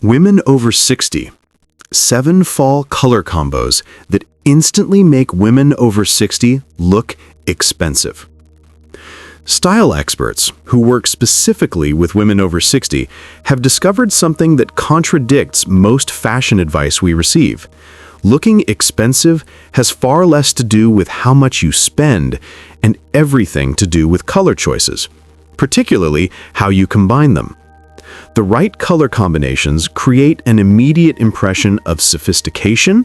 Women over 60. 7 fall color combos that instantly make women over 60 look expensive. Style experts, who work specifically with women over 60, have discovered something that contradicts most fashion advice we receive. Looking expensive has far less to do with how much you spend and everything to do with color choices, particularly how you combine them. The right color combinations create an immediate impression of sophistication,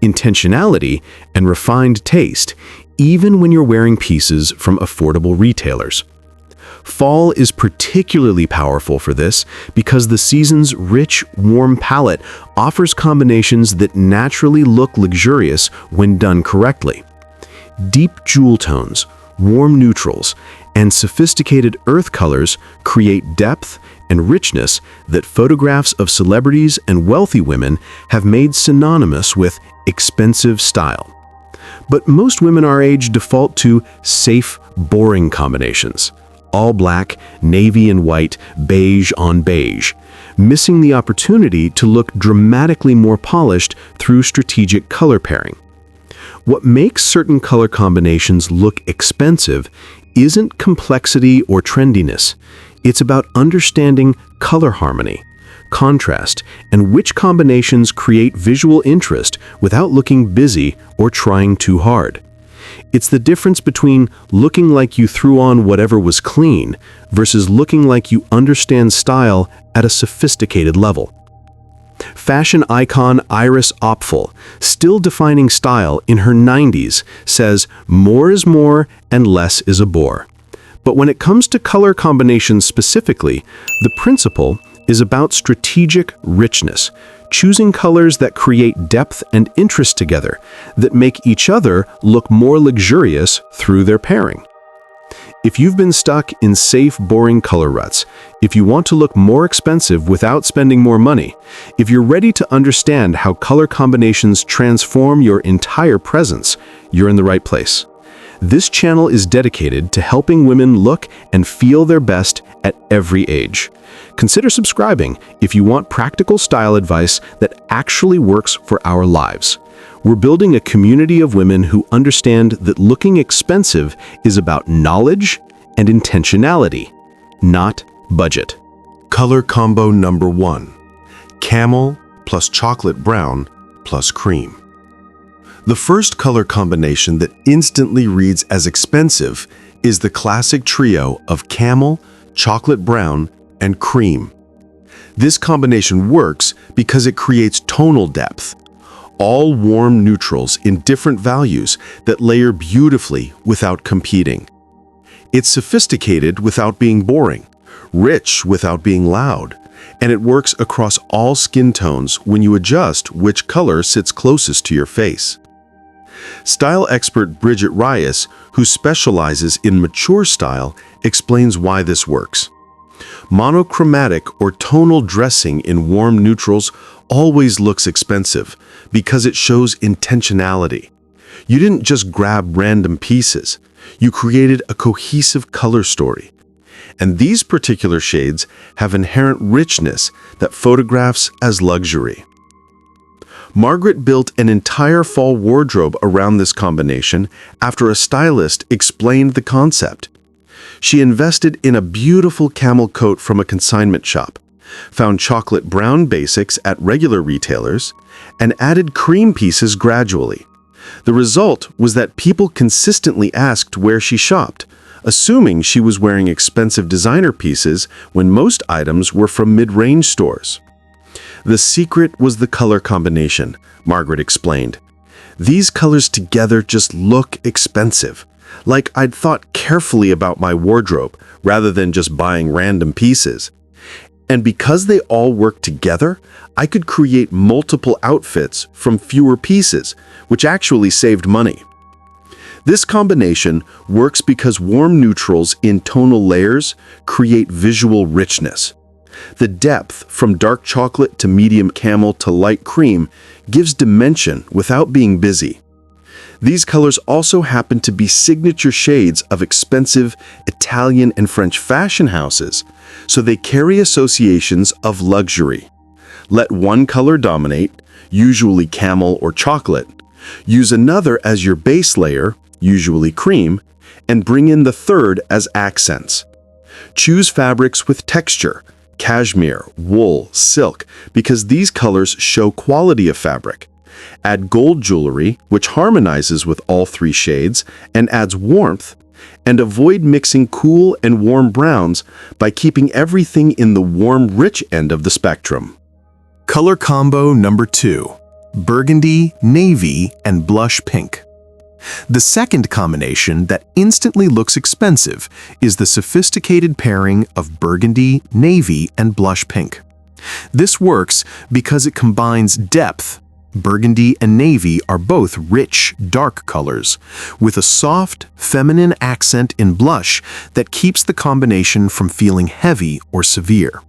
intentionality, and refined taste, even when you're wearing pieces from affordable retailers. Fall is particularly powerful for this because the season's rich, warm palette offers combinations that naturally look luxurious when done correctly. Deep jewel tones, warm neutrals, and sophisticated earth colors create depth and richness that photographs of celebrities and wealthy women have made synonymous with expensive style. But most women our age default to safe, boring combinations: all black, navy and white, beige on beige, missing the opportunity to look dramatically more polished through strategic color pairing. What makes certain color combinations look expensive isn't complexity or trendiness. It's about understanding color harmony, contrast, and which combinations create visual interest without looking busy or trying too hard. It's the difference between looking like you threw on whatever was clean versus looking like you understand style at a sophisticated level. Fashion icon Iris Opfel, still defining style in her 90s, says more is more and less is a bore. But when it comes to color combinations specifically, the principle is about strategic richness, choosing colors that create depth and interest together, that make each other look more luxurious through their pairing. If you've been stuck in safe, boring color ruts, if you want to look more expensive without spending more money, if you're ready to understand how color combinations transform your entire presence, you're in the right place. This channel is dedicated to helping women look and feel their best at every age. Consider subscribing if you want practical style advice that actually works for our lives. We're building a community of women who understand that looking expensive is about knowledge and intentionality, not budget. Color combo number 1. Camel plus chocolate brown plus cream. The first color combination that instantly reads as expensive is the classic trio of camel, chocolate brown, and cream. This combination works because it creates tonal depth. All warm neutrals in different values that layer beautifully without competing. It's sophisticated without being boring, rich without being loud, and it works across all skin tones when you adjust which color sits closest to your face. Style expert Bridget Reyes, who specializes in mature style, explains why this works. Monochromatic or tonal dressing in warm neutrals always looks expensive because it shows intentionality. You didn't just grab random pieces. You created a cohesive color story. And these particular shades have inherent richness that photographs as luxury. Margaret built an entire fall wardrobe around this combination after a stylist explained the concept. She invested in a beautiful camel coat from a consignment shop, found chocolate brown basics at regular retailers, and added cream pieces gradually. The result was that people consistently asked where she shopped, assuming she was wearing expensive designer pieces when most items were from mid-range stores. The secret was the color combination, Margaret explained. These colors together just look expensive, like I'd thought carefully about my wardrobe rather than just buying random pieces. And because they all work together, I could create multiple outfits from fewer pieces, which actually saved money. This combination works because warm neutrals in tonal layers create visual richness. The depth from dark chocolate to medium camel to light cream gives dimension without being busy. These colors also happen to be signature shades of expensive Italian and French fashion houses, so they carry associations of luxury. Let one color dominate, usually camel or chocolate. Use another as your base layer, usually cream, and bring in the third as accents. Choose fabrics with texture, cashmere, wool, silk, because these colors show quality of fabric. Add gold jewelry, which harmonizes with all three shades and adds warmth, and avoid mixing cool and warm browns by keeping everything in the warm, rich end of the spectrum. Color combo number 2, burgundy, navy, and blush pink. The second combination that instantly looks expensive is the sophisticated pairing of burgundy, navy, and blush pink. This works because it combines depth. Burgundy and navy are both rich, dark colors, with a soft, feminine accent in blush that keeps the combination from feeling heavy or severe.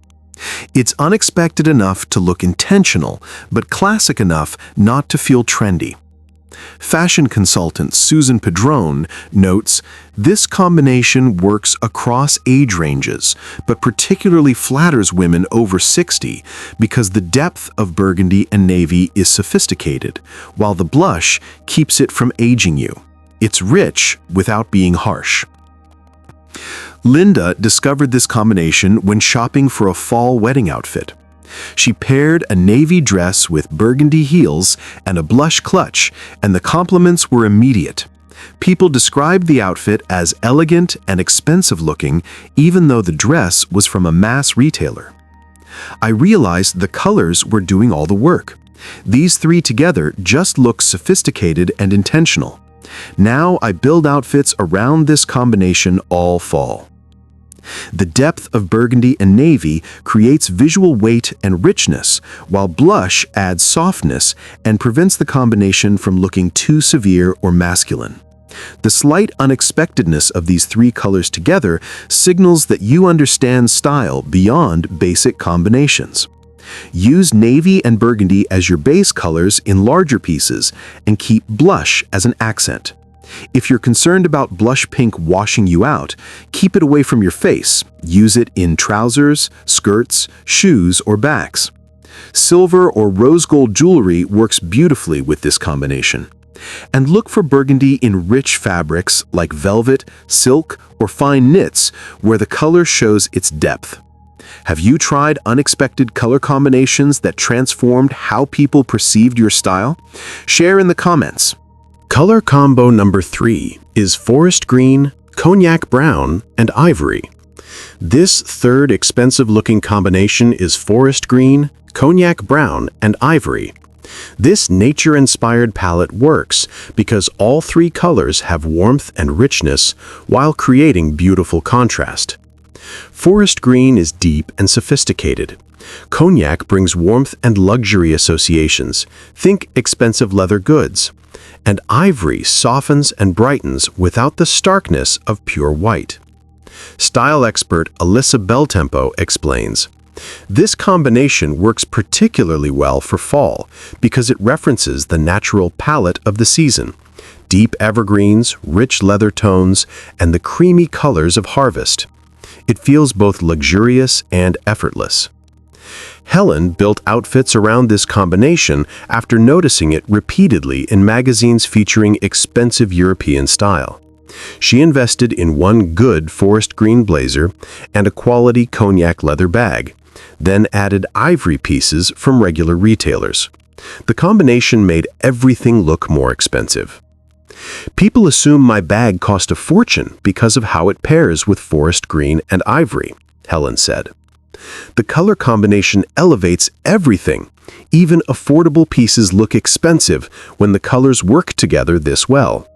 It's unexpected enough to look intentional, but classic enough not to feel trendy. Fashion consultant Susan Padron notes, this combination works across age ranges, but particularly flatters women over 60 because the depth of burgundy and navy is sophisticated, while the blush keeps it from aging you. It's rich without being harsh. Linda discovered this combination when shopping for a fall wedding outfit. She paired a navy dress with burgundy heels and a blush clutch, and the compliments were immediate. People described the outfit as elegant and expensive looking, even though the dress was from a mass retailer. I realized the colors were doing all the work. These three together just look sophisticated and intentional. Now I build outfits around this combination all fall. The depth of burgundy and navy creates visual weight and richness, while blush adds softness and prevents the combination from looking too severe or masculine. The slight unexpectedness of these three colors together signals that you understand style beyond basic combinations. Use navy and burgundy as your base colors in larger pieces and keep blush as an accent. If you're concerned about blush pink washing you out, keep it away from your face. Use it in trousers, skirts, shoes, or bags. Silver or rose gold jewelry works beautifully with this combination. And look for burgundy in rich fabrics like velvet, silk, or fine knits where the color shows its depth. Have you tried unexpected color combinations that transformed how people perceived your style? Share in the comments. Color combo number 3 is forest green, cognac brown, and ivory. This third expensive-looking combination is forest green, cognac brown, and ivory. This nature-inspired palette works because all three colors have warmth and richness while creating beautiful contrast. Forest green is deep and sophisticated. Cognac brings warmth and luxury associations. Think expensive leather goods. And ivory softens and brightens without the starkness of pure white. Style expert Alyssa Beltempo explains, this combination works particularly well for fall because it references the natural palette of the season, deep evergreens, rich leather tones, and the creamy colors of harvest. It feels both luxurious and effortless. Helen built outfits around this combination after noticing it repeatedly in magazines featuring expensive European style. She invested in one good forest green blazer and a quality cognac leather bag, then added ivory pieces from regular retailers. The combination made everything look more expensive. People assume my bag cost a fortune because of how it pairs with forest green and ivory, Helen said. The color combination elevates everything. Even affordable pieces look expensive when the colors work together this well.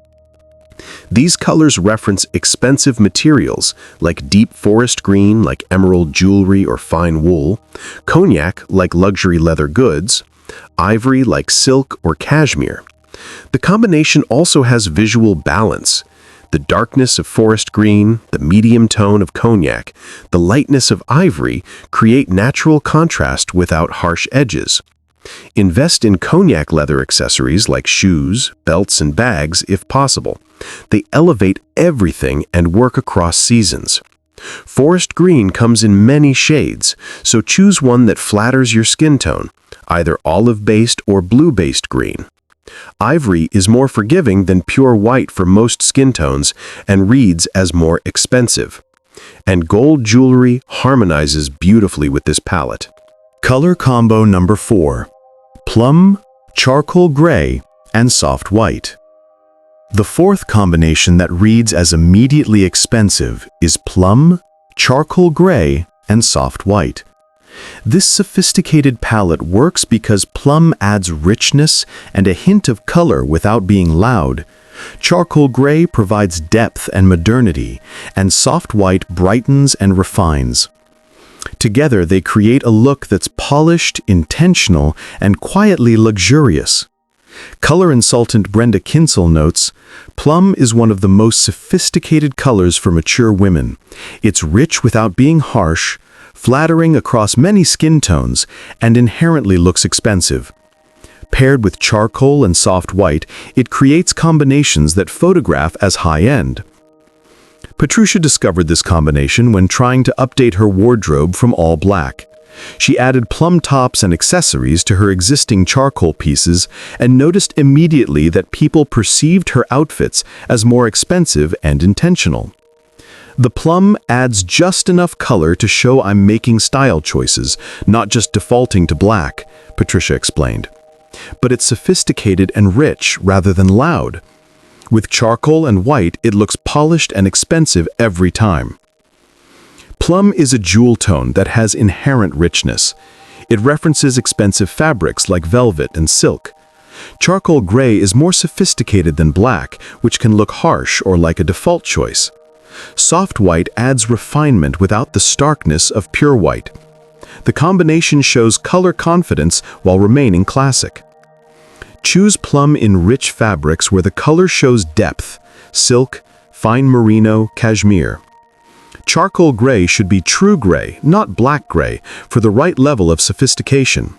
These colors reference expensive materials like deep forest green like emerald jewelry or fine wool, cognac like luxury leather goods, ivory like silk or cashmere. The combination also has visual balance. The darkness of forest green, the medium tone of cognac, the lightness of ivory create natural contrast without harsh edges. Invest in cognac leather accessories like shoes, belts, and bags if possible. They elevate everything and work across seasons. Forest green comes in many shades, so choose one that flatters your skin tone, either olive-based or blue-based green. Ivory is more forgiving than pure white for most skin tones and reads as more expensive. And gold jewelry harmonizes beautifully with this palette. Color combo number 4. Plum, charcoal gray, and soft white. The fourth combination that reads as immediately expensive is plum, charcoal gray, and soft white. This sophisticated palette works because plum adds richness and a hint of color without being loud. Charcoal gray provides depth and modernity, and soft white brightens and refines. Together, they create a look that's polished, intentional, and quietly luxurious. Color consultant Brenda Kinsel notes, "Plum is one of the most sophisticated colors for mature women. It's rich without being harsh, flattering across many skin tones, and inherently looks expensive. Paired with charcoal and soft white, it creates combinations that photograph as high-end." Patricia discovered this combination when trying to update her wardrobe from all black. She added plum tops and accessories to her existing charcoal pieces and noticed immediately that people perceived her outfits as more expensive and intentional. The plum adds just enough color to show I'm making style choices, not just defaulting to black, Patricia explained. But it's sophisticated and rich rather than loud. With charcoal and white, it looks polished and expensive every time. Plum is a jewel tone that has inherent richness. It references expensive fabrics like velvet and silk. Charcoal gray is more sophisticated than black, which can look harsh or like a default choice. Soft white adds refinement without the starkness of pure white. The combination shows color confidence while remaining classic. Choose plum in rich fabrics where the color shows depth: silk, fine merino, cashmere. Charcoal gray should be true gray, not black gray, for the right level of sophistication.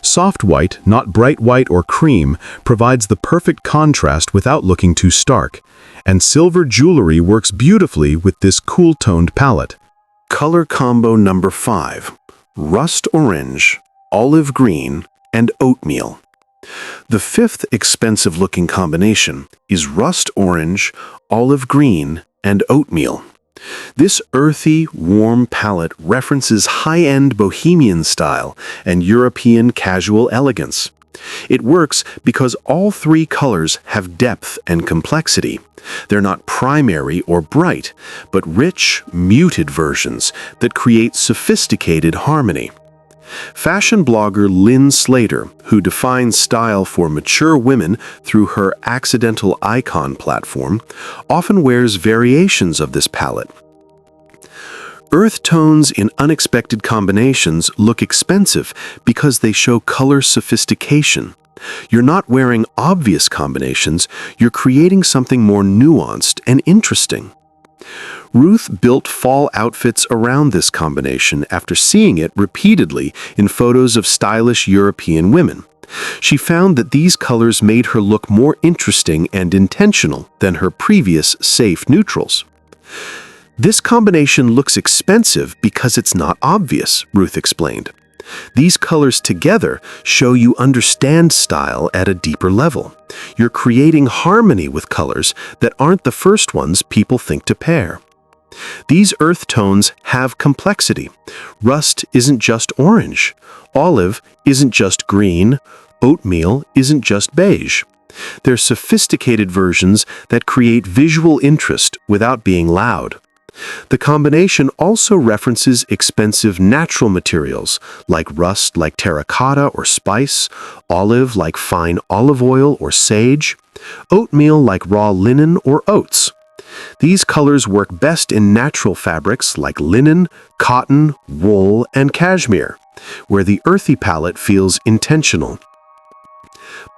Soft white, not bright white or cream, provides the perfect contrast without looking too stark. And silver jewelry works beautifully with this cool-toned palette. Color combo number 5. Rust orange, olive green, and oatmeal. The fifth expensive-looking combination is rust orange, olive green, and oatmeal. This earthy, warm palette references high-end bohemian style and European casual elegance. It works because all three colors have depth and complexity. They're not primary or bright, but rich, muted versions that create sophisticated harmony. Fashion blogger Lynn Slater, who defines style for mature women through her Accidental Icon platform, often wears variations of this palette. Earth tones in unexpected combinations look expensive because they show color sophistication. You're not wearing obvious combinations, you're creating something more nuanced and interesting. Ruth built fall outfits around this combination after seeing it repeatedly in photos of stylish European women. She found that these colors made her look more interesting and intentional than her previous safe neutrals. This combination looks expensive because it's not obvious, Ruth explained. These colors together show you understand style at a deeper level. You're creating harmony with colors that aren't the first ones people think to pair. These earth tones have complexity. Rust isn't just orange. Olive isn't just green. Oatmeal isn't just beige. They're sophisticated versions that create visual interest without being loud. The combination also references expensive natural materials like rust like terracotta or spice, olive like fine olive oil or sage, oatmeal like raw linen or oats. These colors work best in natural fabrics like linen, cotton, wool, and cashmere, where the earthy palette feels intentional.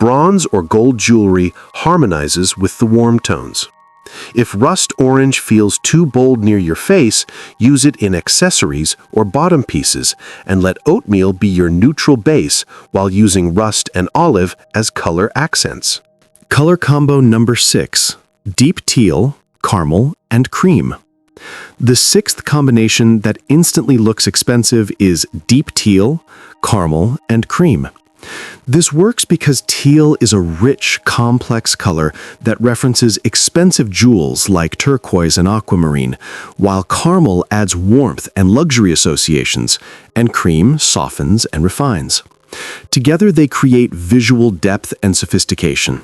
Bronze or gold jewelry harmonizes with the warm tones. If rust orange feels too bold near your face, use it in accessories or bottom pieces, and let oatmeal be your neutral base while using rust and olive as color accents. Color combo number 6. Deep teal, caramel, and cream. The sixth combination that instantly looks expensive is deep teal, caramel, and cream. This works because teal is a rich, complex color that references expensive jewels like turquoise and aquamarine, while caramel adds warmth and luxury associations, and cream softens and refines. Together, they create visual depth and sophistication.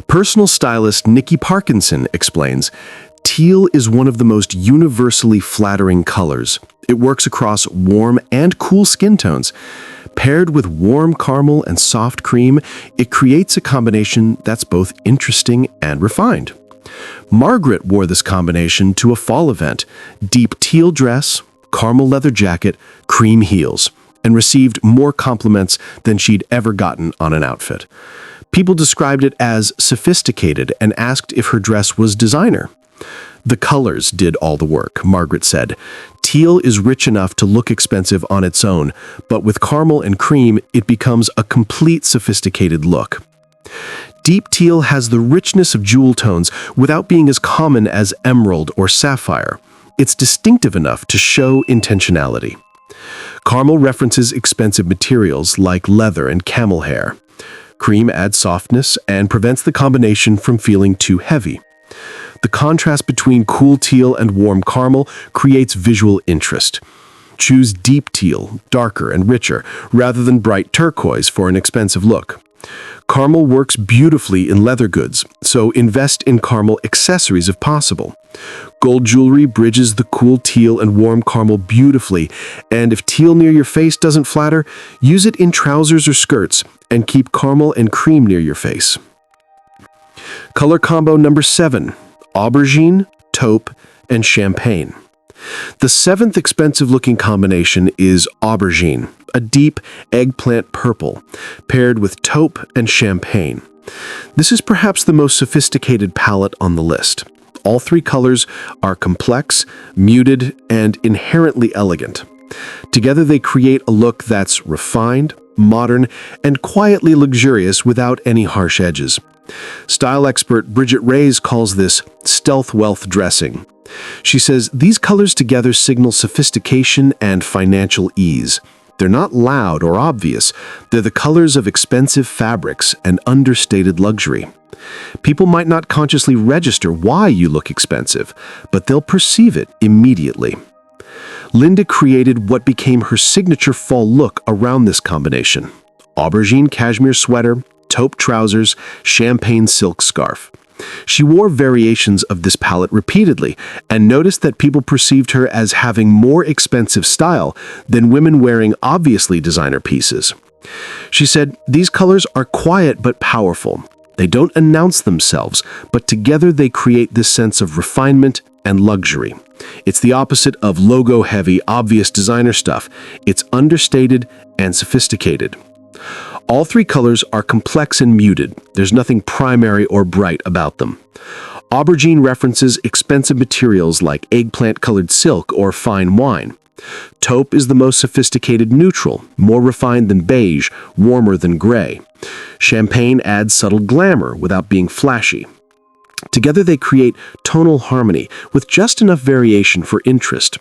Personal stylist Nikki Parkinson explains, teal is one of the most universally flattering colors. It works across warm and cool skin tones. Paired with warm caramel and soft cream, it creates a combination that's both interesting and refined. Margaret wore this combination to a fall event, deep teal dress, caramel leather jacket, cream heels, and received more compliments than she'd ever gotten on an outfit. People described it as sophisticated and asked if her dress was designer. The colors did all the work, Margaret said. Teal is rich enough to look expensive on its own, but with caramel and cream, it becomes a complete sophisticated look. Deep teal has the richness of jewel tones without being as common as emerald or sapphire. It's distinctive enough to show intentionality. Caramel references expensive materials like leather and camel hair. Cream adds softness and prevents the combination from feeling too heavy. The contrast between cool teal and warm caramel creates visual interest. Choose deep teal, darker and richer, rather than bright turquoise for an expensive look. Caramel works beautifully in leather goods, so invest in caramel accessories if possible. Gold jewelry bridges the cool teal and warm caramel beautifully, and if teal near your face doesn't flatter, use it in trousers or skirts, and keep caramel and cream near your face. Color combo number 7. Aubergine, taupe, and champagne. The seventh expensive-looking combination is aubergine, a deep eggplant purple, paired with taupe and champagne. This is perhaps the most sophisticated palette on the list. All three colors are complex, muted, and inherently elegant. Together they create a look that's refined, modern, and quietly luxurious without any harsh edges. Style expert Bridget Reyes calls this stealth wealth dressing. She says these colors together signal sophistication and financial ease. They're not loud or obvious. They're the colors of expensive fabrics and understated luxury. People might not consciously register why you look expensive, but they'll perceive it immediately. Linda created what became her signature fall look around this combination: aubergine cashmere sweater, taupe trousers, champagne silk scarf. She wore variations of this palette repeatedly and noticed that people perceived her as having more expensive style than women wearing obviously designer pieces. She said, "These colors are quiet but powerful. They don't announce themselves, but together they create this sense of refinement and luxury. It's the opposite of logo-heavy, obvious designer stuff. It's understated and sophisticated." All three colors are complex and muted. There's nothing primary or bright about them. Aubergine references expensive materials like eggplant-colored silk or fine wine. Taupe is the most sophisticated neutral, more refined than beige, warmer than gray. Champagne adds subtle glamour without being flashy. Together they create tonal harmony with just enough variation for interest.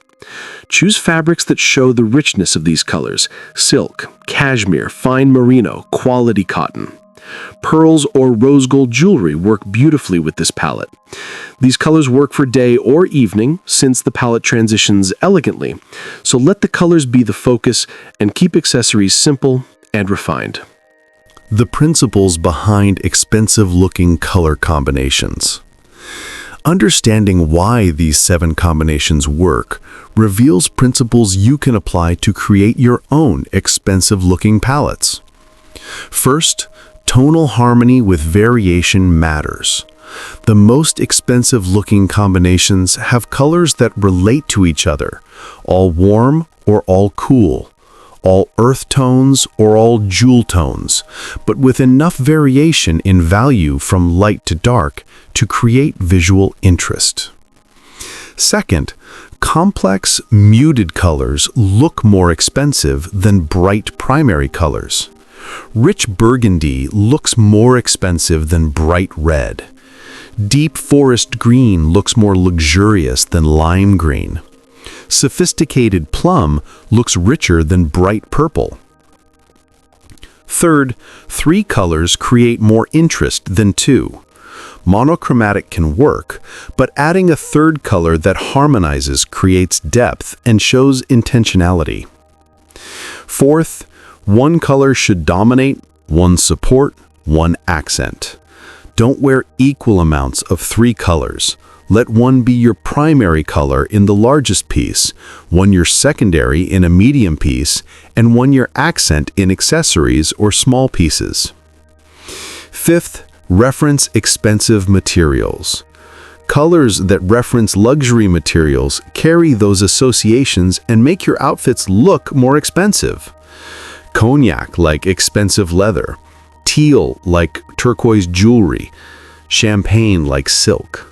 Choose fabrics that show the richness of these colors: silk, cashmere, fine merino, quality cotton. Pearls or rose gold jewelry work beautifully with this palette. These colors work for day or evening since the palette transitions elegantly, so let the colors be the focus and keep accessories simple and refined. The principles behind expensive-looking color combinations. Understanding why these 7 combinations work reveals principles you can apply to create your own expensive-looking palettes. First, tonal harmony with variation matters. The most expensive-looking combinations have colors that relate to each other, all warm or all cool, all earth tones or all jewel tones, but with enough variation in value from light to dark to create visual interest. Second, complex, muted colors look more expensive than bright primary colors. Rich burgundy looks more expensive than bright red. Deep forest green looks more luxurious than lime green. Sophisticated plum looks richer than bright purple. Third, 3 colors create more interest than 2. Monochromatic can work, but adding a third color that harmonizes creates depth and shows intentionality. Fourth, 1 color should dominate, 1 support, 1 accent. Don't wear equal amounts of 3 colors. Let 1 be your primary color in the largest piece, 1 your secondary in a medium piece, and 1 your accent in accessories or small pieces. Fifth, reference expensive materials. Colors that reference luxury materials carry those associations and make your outfits look more expensive. Cognac like expensive leather, teal like turquoise jewelry, champagne like silk.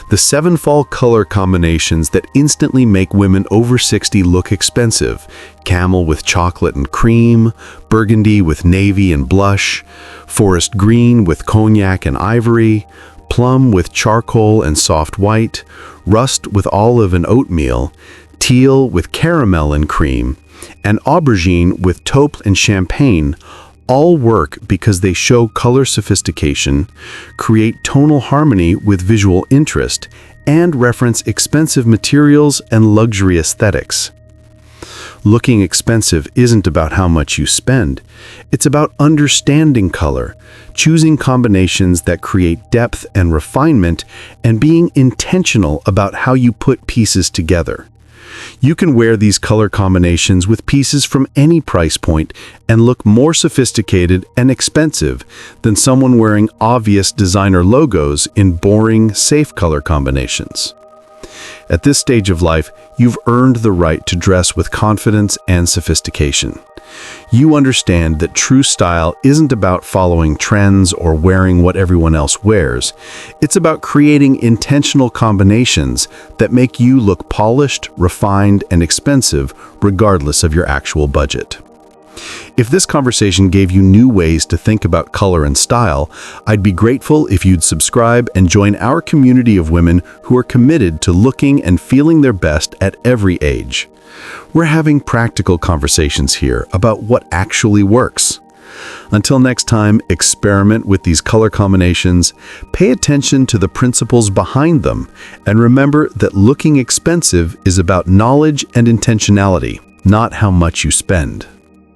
The 7 fall color combinations that instantly make women over 60 look expensive: camel with chocolate and cream, burgundy with navy and blush, forest green with cognac and ivory, plum with charcoal and soft white, rust with olive and oatmeal, teal with caramel and cream, and aubergine with taupe and champagne all work because they show color sophistication, create tonal harmony with visual interest, and reference expensive materials and luxury aesthetics. Looking expensive isn't about how much you spend. It's about understanding color, choosing combinations that create depth and refinement, and being intentional about how you put pieces together. You can wear these color combinations with pieces from any price point and look more sophisticated and expensive than someone wearing obvious designer logos in boring, safe color combinations. At this stage of life, you've earned the right to dress with confidence and sophistication. You understand that true style isn't about following trends or wearing what everyone else wears. It's about creating intentional combinations that make you look polished, refined, and expensive regardless of your actual budget. If this conversation gave you new ways to think about color and style, I'd be grateful if you'd subscribe and join our community of women who are committed to looking and feeling their best at every age. We're having practical conversations here about what actually works. Until next time, experiment with these color combinations, pay attention to the principles behind them, and remember that looking expensive is about knowledge and intentionality, not how much you spend.